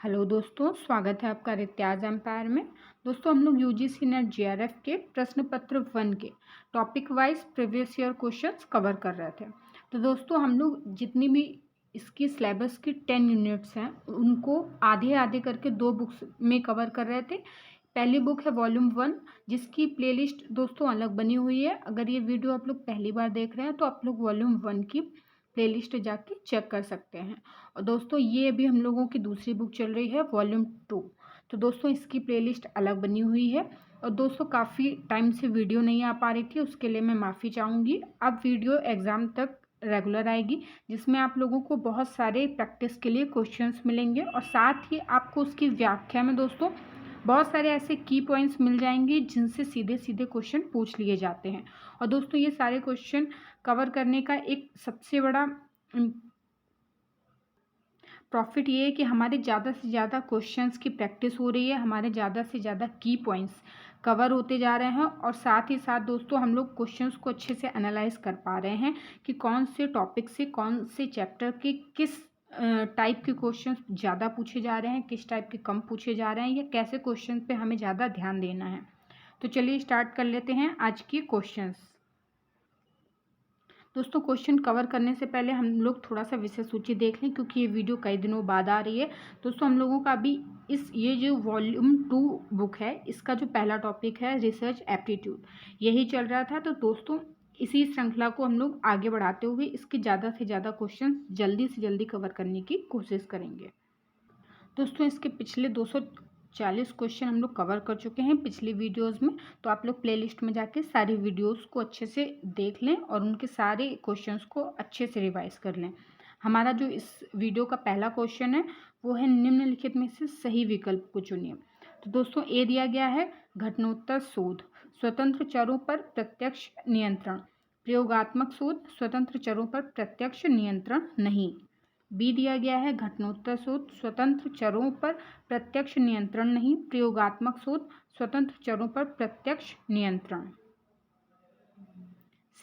Hello दोस्तों, स्वागत है आपका रित्याज एम्पायर में। दोस्तों, हम लोग यूजीसी नेट जेआरएफ के प्रश्न पत्र 1 के topic wise previous year questions cover कर रहे थे। तो दोस्तों, हम लोग जितनी भी इसकी सिलेबस की 10 यूनिट्स हैं उनको आधे आधे करके 2 बुक्स में कवर कर रहे थे। पहली बुक है वॉल्यूम 1, जिसकी प्लेलिस्ट दोस्तों अलग बनी हुई है। अगर ये वीडियो आप लोग पहली बार देख रहे हैं तो आप लोग वॉल्यूम 1 की प्लेलिस्ट जाके चेक कर सकते हैं। और दोस्तों, ये अभी हम लोगों की दूसरी बुक चल रही है वॉल्यूम 2। तो दोस्तों, इसकी प्लेलिस्ट अलग बनी हुई है। और दोस्तों, काफ़ी टाइम से वीडियो नहीं आ पा रही थी, उसके लिए मैं माफ़ी चाहूँगी। अब वीडियो एग्ज़ाम तक रेगुलर आएगी, जिसमें आप लोगों को बहुत सारे प्रैक्टिस के लिए क्वेश्चंस मिलेंगे और साथ ही आपको उसकी व्याख्या में दोस्तों बहुत सारे ऐसे की पॉइंट्स मिल जाएंगे जिनसे सीधे सीधे क्वेश्चन पूछ लिए जाते हैं। और दोस्तों, ये सारे क्वेश्चन कवर करने का एक सबसे बड़ा प्रॉफिट ये है कि हमारे ज़्यादा से ज़्यादा क्वेश्चंस की प्रैक्टिस हो रही है, हमारे ज़्यादा से ज़्यादा की पॉइंट्स कवर होते जा रहे हैं और साथ ही साथ दोस्तों हम लोग क्वेश्चंस को अच्छे से एनालाइज कर पा रहे हैं कि कौन से टॉपिक से कौन से चैप्टर के किस टाइप के क्वेश्चंस ज़्यादा पूछे जा रहे हैं, किस टाइप के कम पूछे जा रहे हैं, या कैसे क्वेश्चन पे हमें ज़्यादा ध्यान देना है। तो चलिए स्टार्ट कर लेते हैं आज की क्वेश्चंस। दोस्तों, क्वेश्चन कवर करने से पहले हम लोग थोड़ा सा विषय सूची देख लें, क्योंकि ये वीडियो कई दिनों बाद आ रही है। दोस्तों, हम लोगों का अभी ये जो वॉल्यूम 2 बुक है, इसका जो पहला टॉपिक है रिसर्च एप्टीट्यूड, यही चल रहा था। तो दोस्तों, इसी श्रृंखला को हम लोग आगे बढ़ाते हुए इसके ज़्यादा से ज़्यादा क्वेश्चन जल्दी से जल्दी कवर करने की कोशिश करेंगे। दोस्तों, इसके पिछले 240 क्वेश्चन हम लोग कवर कर चुके हैं पिछली वीडियोस में। तो आप लोग प्लेलिस्ट में जाके सारी वीडियोस को अच्छे से देख लें और उनके सारे क्वेश्चंस को अच्छे से रिवाइज कर लें। हमारा जो इस वीडियो का पहला क्वेश्चन है वो है निम्नलिखित में से सही विकल्प को चुनिए। तो दोस्तों, ए दिया गया है घटनोत्तर शोध, स्वतंत्र चरों पर प्रत्यक्ष नियंत्रण। प्रयोगात्मक शोध, स्वतंत्र चरों पर प्रत्यक्ष नियंत्रण नहीं। बी दिया गया है घटनोत्तर शोध, स्वतंत्र चरों पर प्रत्यक्ष नियंत्रण नहीं। प्रयोगात्मक शोध, स्वतंत्र चरों पर प्रत्यक्ष नियंत्रण।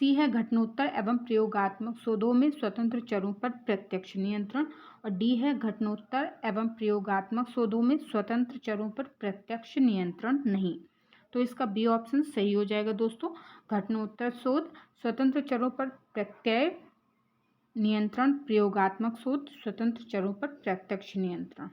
सी है घटनोत्तर एवं प्रयोगात्मक शोधों में स्वतंत्र चरों पर प्रत्यक्ष नियंत्रण। और डी है घटनोत्तर एवं प्रयोगात्मक शोधों में स्वतंत्र चरों पर प्रत्यक्ष नियंत्रण नहीं। तो इसका बी ऑप्शन सही हो जाएगा दोस्तों। घटनोत्तर शोध, स्वतंत्र चरों पर प्रत्यय नियंत्रण, प्रयोगात्मक शोध, स्वतंत्र चरों पर प्रत्यक्ष नियंत्रण।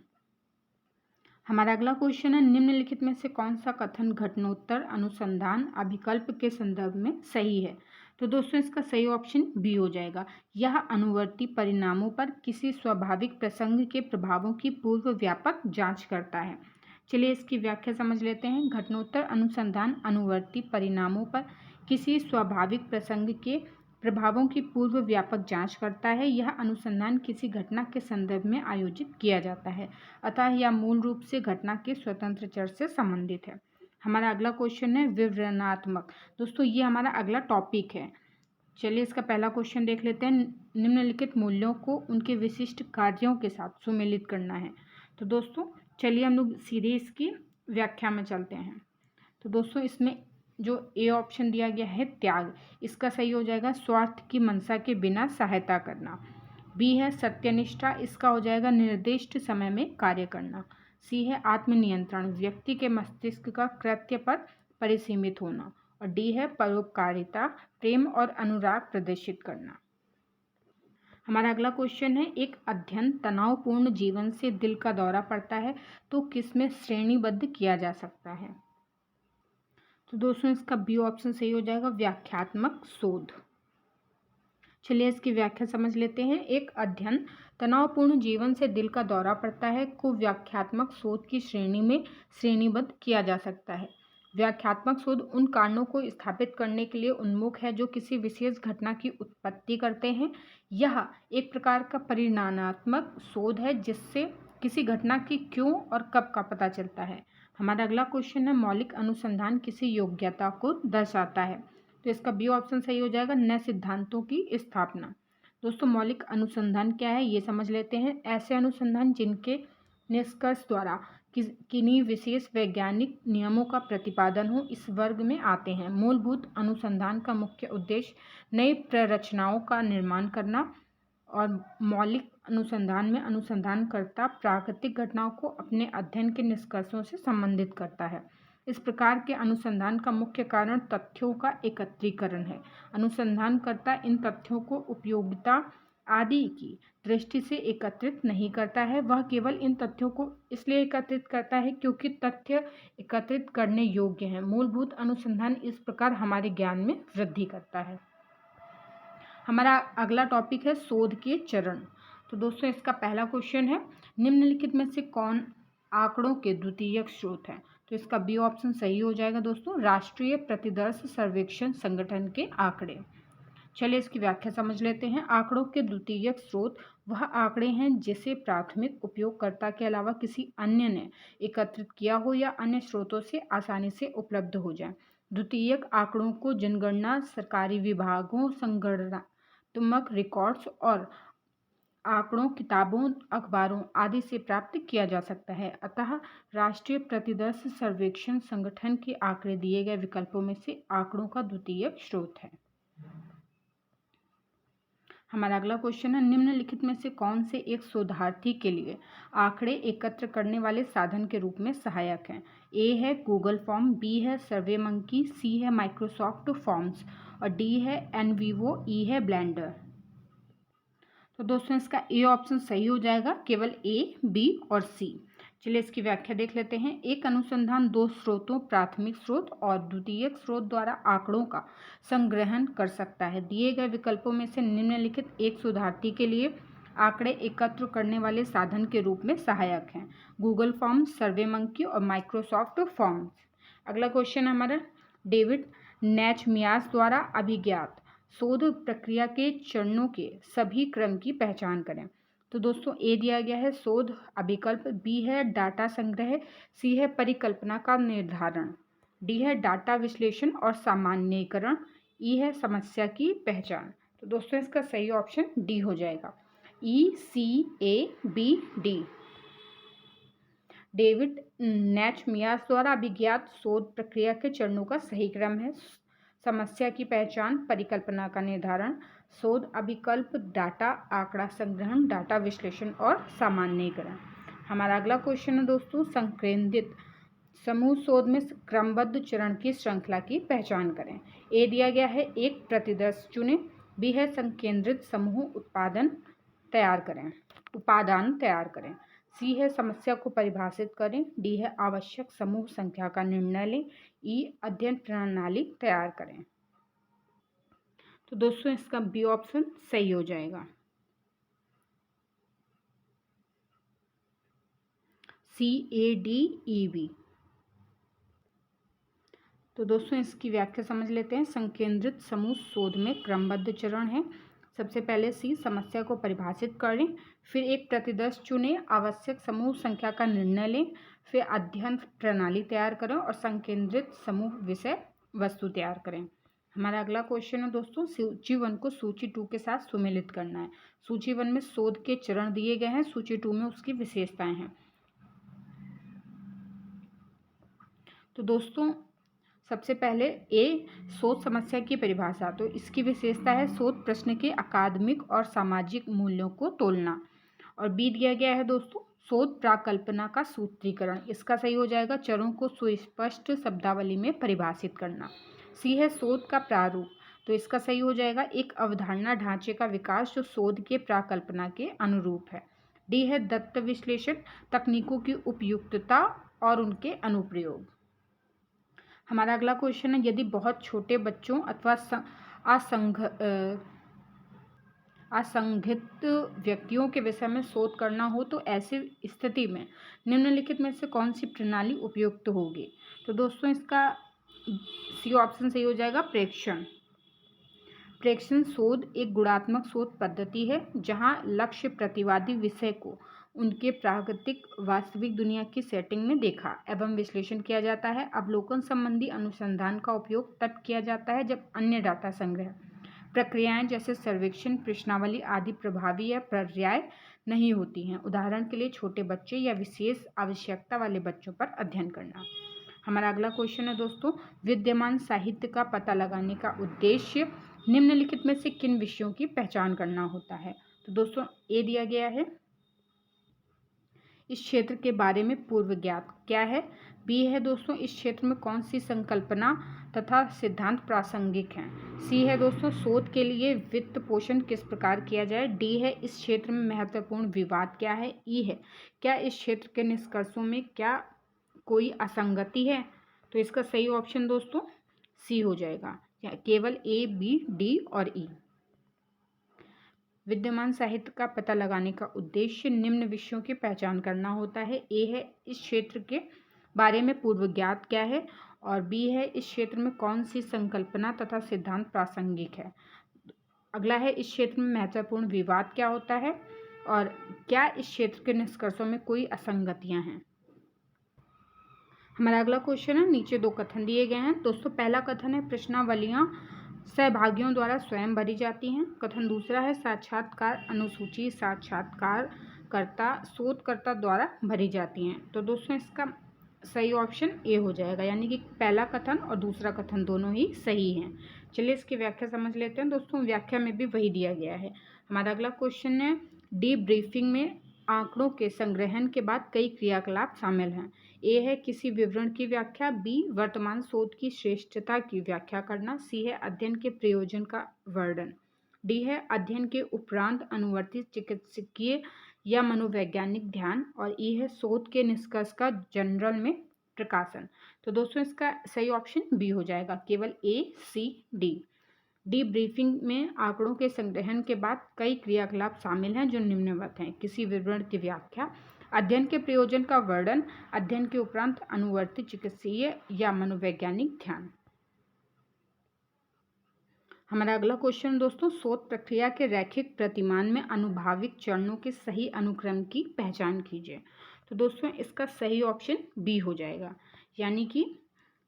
हमारा अगला क्वेश्चन है निम्नलिखित में से कौन सा कथन घटनोत्तर अनुसंधान अभिकल्प के संदर्भ में सही है। तो दोस्तों, इसका सही ऑप्शन बी हो जाएगा। यह अनुवर्ती परिणामों पर किसी स्वाभाविक प्रसंग के प्रभावों की पूर्व व्यापक जांच करता है। चलिए इसकी व्याख्या समझ लेते हैं। घटनोत्तर अनुसंधान अनुवर्ती परिणामों पर किसी स्वाभाविक प्रसंग के प्रभावों की पूर्व व्यापक जांच करता है। यह अनुसंधान किसी घटना के संदर्भ में आयोजित किया जाता है, अतः यह मूल रूप से घटना के स्वतंत्र चर से संबंधित है। हमारा अगला क्वेश्चन है विवरणात्मक। दोस्तों, ये हमारा अगला टॉपिक है। चलिए इसका पहला क्वेश्चन देख लेते हैं। निम्नलिखित मूल्यों को उनके विशिष्ट कार्यों के साथ सुमेलित करना है। तो दोस्तों, चलिए हम लोग सीधे इसकी व्याख्या में चलते हैं। तो दोस्तों, इसमें जो ए ऑप्शन दिया गया है त्याग, इसका सही हो जाएगा स्वार्थ की मंशा के बिना सहायता करना। बी है सत्यनिष्ठा, इसका हो जाएगा निर्दिष्ट समय में कार्य करना। सी है आत्मनियंत्रण, व्यक्ति के मस्तिष्क का कृत्य पर परिसीमित होना। और डी है परोपकारिता, प्रेम और अनुराग प्रदर्शित करना। हमारा अगला क्वेश्चन है एक अध्ययन तनावपूर्ण जीवन से दिल का दौरा पड़ता है तो किसमें श्रेणीबद्ध किया जा सकता है। तो दोस्तों, इसका बी ऑप्शन सही हो जाएगा व्याख्यात्मक शोध। चलिए इसकी व्याख्या समझ लेते हैं। एक अध्ययन तनावपूर्ण जीवन से दिल का दौरा पड़ता है को व्याख्यात्मक शोध की श्रेणी में श्रेणीबद्ध किया जा सकता है। व्याख्यात्मक शोध उन कारणों को स्थापित करने के लिए उन्मुख है जो किसी विशेष घटना की उत्पत्ति करते हैं। यह एक प्रकार का परिणामात्मक शोध है जिससे किसी घटना की क्यों और कब का पता चलता है। हमारा अगला क्वेश्चन है मौलिक अनुसंधान किसी योग्यता को दर्शाता है। तो इसका बी ऑप्शन सही हो जाएगा नए सिद्धांतों की स्थापना। दोस्तों, मौलिक अनुसंधान क्या है ये समझ लेते हैं। ऐसे अनुसंधान जिनके निष्कर्ष द्वारा किन्हीं विशेष वैज्ञानिक नियमों का प्रतिपादन हो इस वर्ग में आते हैं। मूलभूत अनुसंधान का मुख्य उद्देश्य नई प्ररचनाओं का निर्माण करना और मौलिक अनुसंधान में अनुसंधानकर्ता प्राकृतिक घटनाओं को अपने अध्ययन के निष्कर्षों से संबंधित करता है। इस प्रकार के अनुसंधान का मुख्य कारण तथ्यों का एकत्रीकरण है। अनुसंधानकर्ता इन तथ्यों को उपयोगिता आदि की दृष्टि से एकत्रित नहीं करता है, वह केवल इन तथ्यों को इसलिए एकत्रित करता है क्योंकि तथ्य एकत्रित करने योग्य हैं। मूलभूत अनुसंधान इस प्रकार हमारे ज्ञान में वृद्धि करता है। हमारा अगला टॉपिक है शोध के चरण। तो दोस्तों इसका पहला क्वेश्चन है, निम्नलिखित में से कौन आंकड़ों के द्वितीयक स्रोत है? तो इसका बी ऑप्शन सही हो जाएगा दोस्तों, राष्ट्रीय प्रतिदर्श सर्वेक्षण संगठन के आंकड़े। चलिए इसकी व्याख्या समझ लेते हैं। आंकड़ों के द्वितीयक स्रोत वह आंकड़े हैं जिसे प्राथमिक उपयोगकर्ता के अलावा किसी अन्य ने एकत्रित किया हो या अन्य स्रोतों से आसानी से उपलब्ध हो जाए। द्वितीयक आंकड़ों को जनगणना, सरकारी विभागों, संगणनात्मक रिकॉर्ड्स और आंकड़ों, किताबों, अखबारों आदि से प्राप्त किया जा सकता है। अतः राष्ट्रीय प्रतिदर्श सर्वेक्षण संगठन के आंकड़े दिए गए विकल्पों में से आंकड़ों का द्वितीयक स्रोत है। हमारा अगला क्वेश्चन है, निम्नलिखित में से कौन से एक शोधार्थी के लिए आंकड़े एकत्र करने वाले साधन के रूप में सहायक हैं? ए है गूगल फॉर्म, बी है सर्वे मंकी, सी है माइक्रोसॉफ्ट फॉर्म्स और डी है एनवीवो, ई है ब्लेंडर। तो दोस्तों इसका ए ऑप्शन सही हो जाएगा, केवल ए, बी और सी। चलिए इसकी व्याख्या देख लेते हैं। एक अनुसंधान दो स्रोतों, प्राथमिक स्रोत और द्वितीयक स्रोत द्वारा आंकड़ों का संग्रहण कर सकता है। दिए गए विकल्पों में से निम्नलिखित एक शोधार्थी के लिए आंकड़े एकत्र करने वाले साधन के रूप में सहायक हैं? गूगल फॉर्म, सर्वे मंकी और माइक्रोसॉफ्ट फॉर्म्स। अगला क्वेश्चन हमारा, डेविड नैचमियास द्वारा अभिज्ञात शोध प्रक्रिया के चरणों के सभी क्रम की पहचान करें। तो दोस्तों ए दिया गया है शोध अभिकल्प, बी है डाटा संग्रह, सी है परिकल्पना का निर्धारण, डी है डाटा विश्लेषण और सामान्यीकरण, ई है समस्या की पहचान। तो दोस्तों इसका सही ऑप्शन डी हो जाएगा, ई, सी, ए, बी, डी। डेविड नैचमियास द्वारा अभिज्ञात शोध प्रक्रिया के चरणों का सही क्रम है समस्या की पहचान, परिकल्पना का निर्धारण, शोध अभिकल्प, डाटा आंकड़ा संग्रहण, डाटा विश्लेषण और सामान्यीकरण। हमारा अगला क्वेश्चन है दोस्तों, संकेंद्रित समूह शोध में क्रमबद्ध चरण की श्रृंखला की पहचान करें। ए दिया गया है एक प्रतिदर्श चुनें, बी है संकेंद्रित समूह उपादान तैयार करें, सी है समस्या को परिभाषित करें, डी है आवश्यक समूह संख्या का निर्णय लें, ई अध्ययन प्रणाली तैयार करें। तो दोस्तों इसका बी ऑप्शन सही हो जाएगा, सी, ए, डी, ई, बी। तो दोस्तों इसकी व्याख्या समझ लेते हैं। संकेंद्रित समूह शोध में क्रमबद्ध चरण है। सबसे पहले सी, समस्या को परिभाषित करें, फिर एक प्रतिदर्श चुनें, आवश्यक समूह संख्या का निर्णय लें, फिर अध्ययन प्रणाली तैयार करें और संकेंद्रित समूह विषय वस्तु तैयार करें। हमारा अगला क्वेश्चन है दोस्तों, सूची 1 को सूची 2 के साथ सुमेलित करना है। सूची 1 में शोध के चरण दिए गए हैं, सूची 2 में उसकी विशेषताएं हैं। तो दोस्तों सबसे पहले ए, शोध समस्या की परिभाषा। तो इसकी विशेषता है शोध प्रश्न के अकादमिक और सामाजिक मूल्यों को तोलना। और बी दिया गया है दोस्तों शोध प्राकल्पना का सूत्रीकरण। इसका सही हो जाएगा चरों को सुस्पष्ट शब्दावली में परिभाषित करना। सी है शोध का प्रारूप। तो इसका सही हो जाएगा एक अवधारणा ढांचे का विकास जो शोध के प्राकल्पना के अनुरूप है। डी है दत्त विश्लेषण, तकनीकों की उपयुक्तता और उनके अनुप्रयोग। हमारा अगला क्वेश्चन है, यदि बहुत छोटे बच्चों अथवा असंगठित व्यक्तियों के विषय में शोध करना हो तो ऐसी स्थिति में निम्नलिखित में से कौन सी प्रणाली उपयुक्त होगी? तो दोस्तों इसका सी ऑप्शन सही हो जाएगा, प्रेक्षण। प्रेक्षण शोध एक गुणात्मक शोध पद्धति है जहां लक्ष्य प्रतिवादी विषय को उनके प्राकृतिक वास्तविक दुनिया की सेटिंग में देखा एवं विश्लेषण किया जाता है। अवलोकन संबंधी अनुसंधान का उपयोग तब किया जाता है जब अन्य डाटा संग्रह प्रक्रियाएं जैसे सर्वेक्षण, प्रश्नावली आदि प्रभावी या पर्याय नहीं होती हैं। उदाहरण के लिए छोटे बच्चे या विशेष आवश्यकता वाले बच्चों पर अध्ययन करना। हमारा अगला क्वेश्चन है दोस्तों, विद्यमान साहित्य का पता लगाने का उद्देश्य निम्नलिखित में से किन विषयों की पहचान करना होता है? तो दोस्तों ए दिया गया है। इस क्षेत्र के बारे में पूर्व ज्ञात क्या है? बी है दोस्तों, इस क्षेत्र में कौन सी संकल्पना तथा सिद्धांत प्रासंगिक हैं? सी है दोस्तों, शोध के लिए वित्त पोषण किस प्रकार किया जाए? डी है, इस क्षेत्र में महत्वपूर्ण विवाद क्या है? ई है, क्या इस क्षेत्र के निष्कर्षों में क्या कोई असंगति है? तो इसका सही ऑप्शन दोस्तों सी हो जाएगा। केवल ए, बी, डी और ई। विद्यमान साहित्य का पता लगाने का उद्देश्य निम्न विषयों की पहचान करना होता है। ए है, इस क्षेत्र के बारे में पूर्व ज्ञात क्या है? और बी है, इस क्षेत्र में कौन सी संकल्पना तथा सिद्धांत प्रासंगिक है? अगला है, इस क्षेत्र में महत्वपूर्ण विवाद क्या होता है? और क्या इस क्षेत्र के निष्कर्षों में कोई असंगतियां हैं? हमारा अगला क्वेश्चन है, नीचे दो कथन दिए गए हैं दोस्तों। पहला कथन है, प्रश्नावलियां सहभागियों द्वारा स्वयं भरी जाती हैं। कथन दूसरा है, साक्षात्कार अनुसूची साक्षात्कारकर्ता शोधकर्ता द्वारा भरी जाती हैं। तो दोस्तों इसका सही ऑप्शन ए हो जाएगा, यानी कि पहला कथन और दूसरा कथन दोनों ही सही हैं। चलिए इसकी व्याख्या समझ लेते हैं दोस्तों। व्याख्या में भी वही दिया गया है। हमारा अगला क्वेश्चन है, डीब्रीफिंग में आंकड़ों के संग्रहण के बाद कई क्रियाकलाप शामिल हैं। ए है, किसी विवरण की व्याख्या। बी, वर्तमान शोध की श्रेष्ठता की व्याख्या करना। सी है, अध्ययन के प्रयोजन का वर्णन। डी है, अध्ययन के उपरांत अनुवर्ती चिकित्सकीय या मनोवैज्ञानिक ध्यान। और ई है, शोध के निष्कर्ष का जर्नल में प्रकाशन। तो दोस्तों इसका सही ऑप्शन बी हो जाएगा, केवल ए, सी, डी। डीब्रीफिंग में आंकड़ों के संग्रहण के बाद कई क्रियाकलाप शामिल हैं जो निम्नवत हैं। किसी विवरण की व्याख्या, अध्ययन के प्रयोजन का वर्णन, अध्ययन के उपरांत अनुवर्ती चिकित्सीय या मनोवैज्ञानिक ध्यान। हमारा अगला क्वेश्चन दोस्तों, शोध प्रक्रिया के रैखिक प्रतिमान में अनुभाविक चरणों के सही अनुक्रम की पहचान कीजिए। तो दोस्तों इसका सही ऑप्शन बी हो जाएगा, यानी कि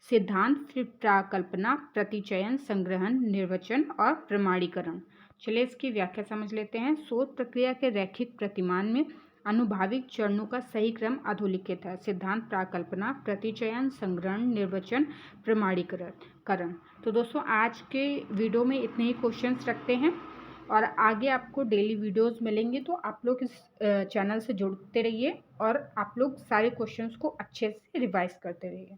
सिद्धांत, फिर प्राकल्पना, प्रतिचयन, संग्रहण, निर्वचन और प्रमाणीकरण। चलिए इसकी व्याख्या समझ लेते हैं। शोध प्रक्रिया के रैखिक प्रतिमान में अनुभाविक चरणों का सही क्रम अधोलिखित है। सिद्धांत, प्राकल्पना, प्रतिचयन, संग्रहण, निर्वचन, प्रमाणीकरण। तो दोस्तों आज के वीडियो में इतने ही क्वेश्चंस रखते हैं और आगे आपको डेली वीडियोस मिलेंगे, तो आप लोग इस चैनल से जुड़ते रहिए और आप लोग सारे क्वेश्चंस को अच्छे से रिवाइज करते रहिए।